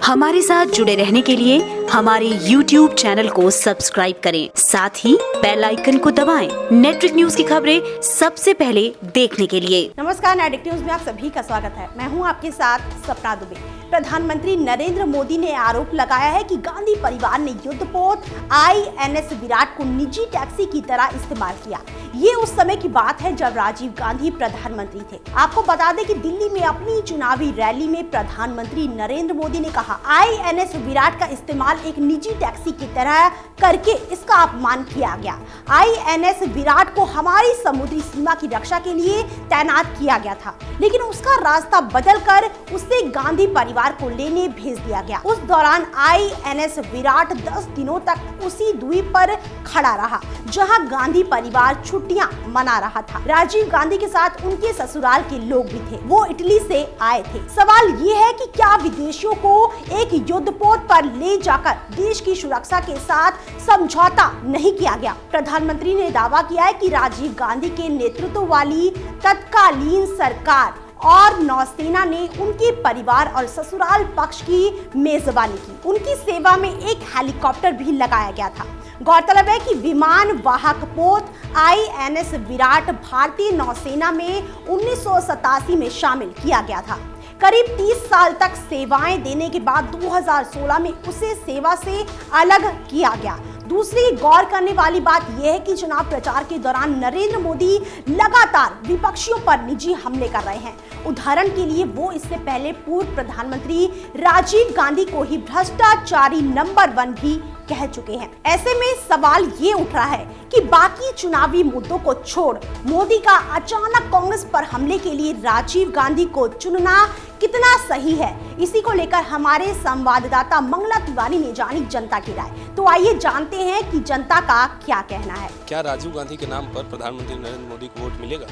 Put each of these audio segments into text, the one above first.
हमारे साथ जुड़े रहने के लिए हमारे YouTube चैनल को सब्सक्राइब करें, साथ ही बेल आइकन को दबाएं। नेटवर्क न्यूज की खबरें सबसे पहले देखने के लिए। नमस्कार, नेटवर्क न्यूज में आप सभी का स्वागत है। मैं हूं आपके साथ सपना दुबे। प्रधानमंत्री नरेंद्र मोदी ने आरोप लगाया है कि गांधी परिवार ने युद्धपोत INS विराट को निजी टैक्सी की तरह इस्तेमाल किया। ये उस समय की बात है जब राजीव गांधी प्रधानमंत्री थे। आपको बता दें कि दिल्ली में अपनी चुनावी रैली में प्रधानमंत्री नरेंद्र मोदी ने कहा, INS विराट का इस्तेमाल एक निजी टैक्सी की तरह करके इसका अपमान किया गया। INS विराट को हमारी समुद्री सीमा की रक्षा के लिए तैनात किया गया था, लेकिन उसका रास्ता बदलकर उसे गांधी परिवार को लेने भेज दिया गया। उस दौरान INS विराट 10 दिनों तक उसी द्वीप पर खड़ा रहा जहां गांधी परिवार छुट्टियां मना रहा था। राजीव गांधी के साथ उनके ससुराल के लोग भी थे, वो इटली से आए थे। सवाल ये है कि क्या विदेशियों को एक युद्धपोत पर ले जाकर देश की सुरक्षा के साथ समझौता नहीं किया गया? प्रधानमंत्री ने दावा किया है कि राजीव गांधी के नेतृत्व वाली तत्कालीन सरकार और नौसेना ने उनके परिवार और ससुराल पक्ष की मेजबानी की। उनकी सेवा में एक हेलीकॉप्टर भी लगाया गया था। गौरतलब है कि विमान वाहक पोत INS विराट भारतीय नौसेना में 1987 में शामिल किया गया था। करीब 30 साल तक सेवाएं देने के बाद 2016 में उसे सेवा से अलग किया गया। दूसरी गौर करने वाली बात यह है कि चुनाव प्रचार के दौरान नरेंद्र मोदी लगातार विपक्षियों पर निजी हमले कर रहे हैं। उदाहरण के लिए वो इससे पहले पूर्व प्रधानमंत्री राजीव गांधी को ही भ्रष्टाचारी नंबर 1 भी कह चुके हैं। ऐसे में सवाल ये उठ रहा है कि बाकी चुनावी मुद्दों को छोड़ मोदी का अचानक कांग्रेस पर हमले के लिए राजीव गांधी को चुनना कितना सही है? इसी को लेकर हमारे संवाददाता मंगला तिवारी ने जानी जनता की राय। तो आइए जानते हैं कि जनता का क्या कहना है। क्या राजीव गांधी के नाम पर प्रधानमंत्री नरेंद्र मोदी को वोट मिलेगा?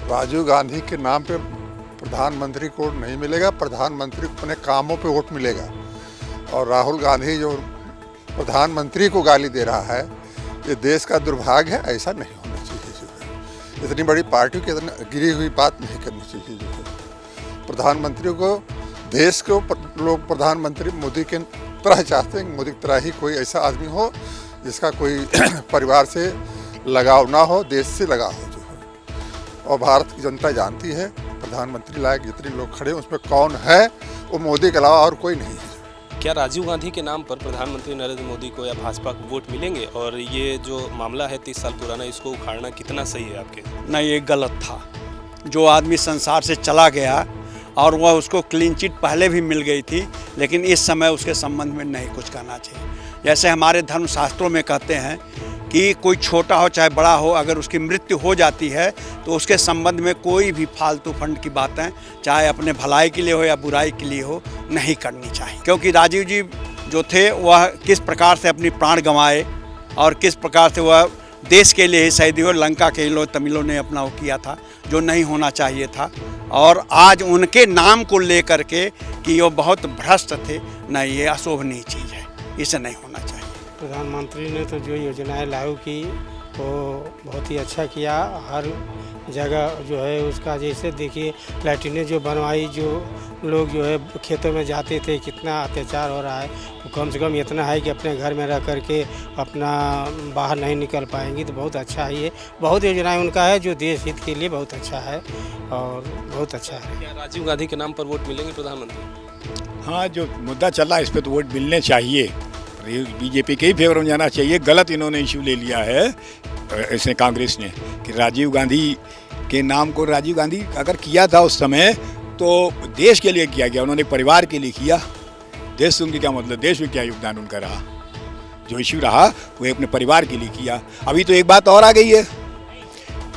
राजीव गांधी के नाम पे प्रधानमंत्री को नहीं मिलेगा, प्रधानमंत्री को अपने कामों पे वोट मिलेगा। और राहुल गांधी जो प्रधानमंत्री को गाली दे रहा है, ये देश का दुर्भाग्य है। ऐसा नहीं होना चाहिए। इतनी बड़ी पार्टी की इतनी गिरी हुई बात नहीं करनी चाहिए। प्रधानमंत्री को, देश को लोग प्रधानमंत्री मोदी के तरह चाहते हैं। मोदी की तरह ही कोई ऐसा आदमी हो जिसका कोई परिवार से लगाव ना हो, देश से लगाव हो जो है। और भारत की जनता जानती है प्रधानमंत्री लायक जितने लोग खड़े हैं उसमें कौन है, वो मोदी के अलावा और कोई नहीं है। क्या राजीव गांधी के नाम पर प्रधानमंत्री नरेंद्र मोदी को या भाजपा को वोट मिलेंगे? और ये जो मामला है 30 साल पुराना, इसको उखाड़ना कितना सही है आपके? नहीं, ये गलत था। जो आदमी संसार से चला गया और वह उसको क्लीन चिट पहले भी मिल गई थी, लेकिन इस समय उसके संबंध में नहीं कुछ कहना चाहिए। जैसे हमारे धर्मशास्त्रों में कहते हैं कि कोई छोटा हो चाहे बड़ा हो, अगर उसकी मृत्यु हो जाती है तो उसके संबंध में कोई भी फालतू फंड की बातें, चाहे अपने भलाई के लिए हो या बुराई के लिए हो, नहीं करनी चाहिए। क्योंकि राजीव जी जो थे वह किस प्रकार से अपनी प्राण गंवाए और किस प्रकार से वह देश के लिए ही शहीद हुए। लंका के लोग तमिलों ने अपना वो किया था जो नहीं होना चाहिए था। और आज उनके नाम को लेकर के कि वो बहुत भ्रष्ट थे, नहीं, ये अशोभनीय चीज़ है, इसे नहीं होना चाहिए। प्रधानमंत्री ने तो जो योजनाएं लागू की वो बहुत ही अच्छा किया। हर जगह जो है उसका, जैसे देखिए लैट्रिनें जो बनवाई, जो लोग जो है खेतों में जाते थे, कितना अत्याचार हो रहा है। तो कम से कम इतना है कि अपने घर में रह करके अपना बाहर नहीं निकल पाएंगी, तो बहुत अच्छा है। ये बहुत योजनाएं उनका है जो देश हित के लिए बहुत अच्छा है और बहुत अच्छा है। क्या राजीव गांधी के नाम पर वोट मिलेंगे प्रधानमंत्री? हाँ, जो मुद्दा चल रहा है इस पर तो वोट मिलने चाहिए। बीजेपी के ही फेवर में जाना चाहिए। गलत इन्होंने इशू ले लिया है इसने, कांग्रेस ने, कि राजीव गांधी के नाम को, राजीव गांधी अगर किया था उस समय तो देश के लिए किया गया, उन्होंने परिवार के लिए किया। देश से उनके क्या मतलब, देश में क्या योगदान उनका रहा? जो इशू रहा वो अपने परिवार के लिए किया। अभी तो एक बात और आ गई है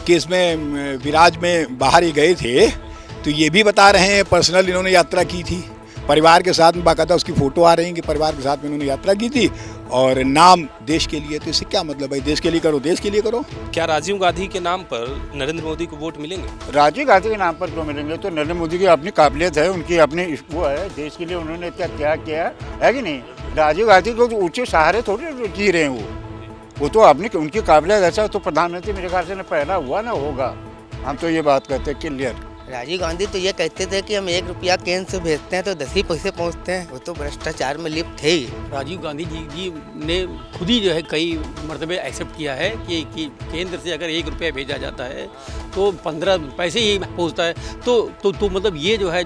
कि इसमें विराज में बाहर ही गए थे तो ये भी बता रहे हैं पर्सनल इन्होंने यात्रा की थी परिवार के साथ में, बाकायदा उसकी फ़ोटो आ रही है कि परिवार के साथ में उन्होंने यात्रा की थी और नाम देश के लिए। तो इससे क्या मतलब है? देश के लिए करो, देश के लिए करो। क्या राजीव गांधी के नाम पर नरेंद्र मोदी को वोट मिलेंगे? राजीव गांधी के नाम पर क्यों मिलेंगे? तो नरेंद्र मोदी की अपनी काबिलियत है, उनकी अपनी वो है, देश के लिए उन्होंने क्या त्याग किया है कि नहीं? राजीव गांधी को ऊँचे सहारे थोड़े जी रहे हैं वो तो अपनी उनकी काबिलियत ऐसा तो प्रधानमंत्री मेरे ख्याल से पहला हुआ ना होगा। हम तो ये बात करते हैं क्लियर। राजीव गांधी तो ये कहते थे कि हम 1 रुपया केंद्र से भेजते हैं तो 10 ही पैसे पहुंचते हैं। वो तो भ्रष्टाचार में लिप्त थे ही। राजीव गांधी जी ने खुद ही जो है कई मरतबे एक्सेप्ट किया है कि केंद्र से अगर 1 रुपया भेजा जाता है तो 15 पैसे ही पहुंचता है। तो मतलब ये जो है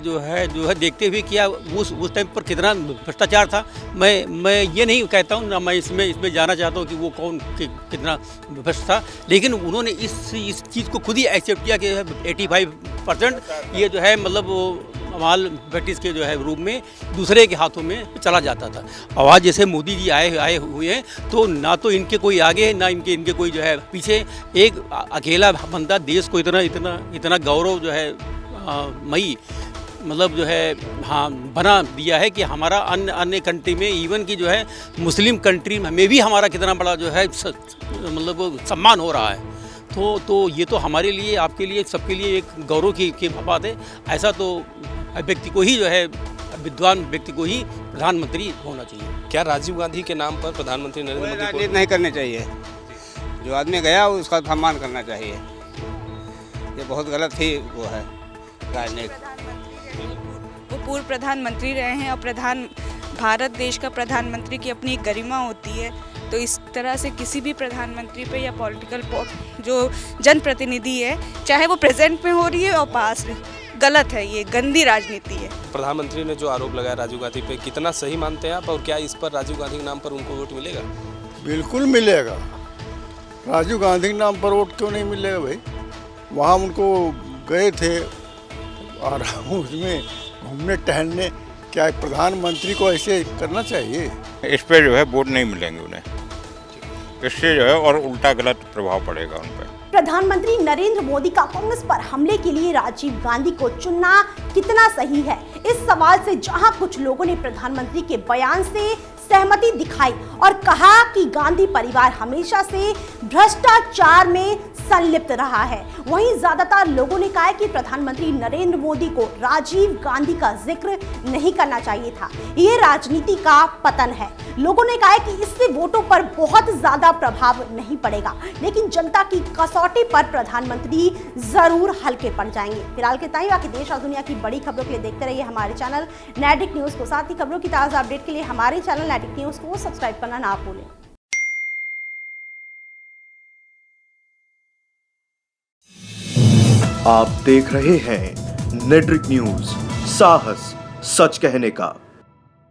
देखते हुए क्या उस टाइम पर कितना भ्रष्टाचार था। मैं ये नहीं कहता हूँ ना, मैं इसमें जाना चाहता हूँ कि वो कौन कितना भ्रष्ट था, लेकिन उन्होंने इस चीज़ को खुद ही एक्सेप्ट किया कि 85% ये जो है मतलब वो माल ब्रिटिश के जो है रूप में दूसरे के हाथों में चला जाता था। और आज जैसे मोदी जी आए हुए हैं तो ना तो इनके कोई आगे ना इनके कोई जो है पीछे। एक अकेला बंदा देश को इतना गौरव जो है मई मतलब जो है बना दिया है कि हमारा अन्य कंट्री में इवन की जो है मुस्लिम कंट्री में भी हमारा कितना बड़ा जो है मतलब सम्मान हो रहा है। तो ये तो हमारे लिए, आपके लिए, सबके लिए एक गौरव की बात है। ऐसा तो व्यक्ति को ही जो है, विद्वान व्यक्ति को ही प्रधानमंत्री होना चाहिए। क्या राजीव गांधी के नाम पर प्रधानमंत्री नरेंद्र मोदी को राजनीति नहीं करनी चाहिए। जो आदमी गया उसका सम्मान करना चाहिए। ये बहुत गलत ही वो है राजनीति। वो पूर्व प्रधानमंत्री रहे हैं और भारत देश का प्रधानमंत्री की अपनी गरिमा होती है। तो इस तरह से किसी भी प्रधानमंत्री पे या पॉलिटिकल जो जनप्रतिनिधि है, चाहे वो प्रेजेंट में हो रही है और पास, गलत है। ये गंदी राजनीति है। प्रधानमंत्री ने जो आरोप लगाया राजीव गांधी पे, कितना सही मानते हैं आप, और क्या इस पर राजीव गांधी के नाम पर उनको वोट मिलेगा? बिल्कुल मिलेगा। राजीव गांधी के नाम पर वोट क्यों नहीं मिलेगा भाई? वहाँ उनको गए थे और उसमें घूमने टहलने, क्या प्रधानमंत्री को ऐसे करना चाहिए? इस पर जो है वोट नहीं मिलेंगे उन्हें। इससे जो है और उल्टा गलत प्रभाव पड़ेगा उन पर। प्रधानमंत्री नरेंद्र मोदी का कांग्रेस पर हमले के लिए राजीव गांधी को चुनना कितना सही है? इस सवाल से जहां कुछ लोगों ने प्रधानमंत्री के बयान से सहमति दिखाई और कहा कि गांधी परिवार हमेशा से भ्रष्टाचार में संलिप्त रहा है, वहीं ज्यादातर लोगों ने कहा कि प्रधानमंत्री नरेंद्र मोदी को राजीव गांधी का जिक्र नहीं करना चाहिए था। ये राजनीति का पतन है। लोगों ने कहा कि इससे वोटों पर बहुत ज्यादा प्रभाव नहीं पड़ेगा, लेकिन जनता की कसौटी पर प्रधानमंत्री जरूर हल्के पड़ जाएंगे। फिलहाल के ताई बाकी देश और दुनिया की बड़ी खबरों के लिए देखते रहिए हमारे चैनल नेटिक न्यूज को। साथ ही खबरों की ताजा अपडेट के लिए हमारे चैनल नेटिक न्यूज को सब्सक्राइब करना ना भूलें। आप देख रहे हैं नेट्रिक न्यूज, साहस सच कहने का।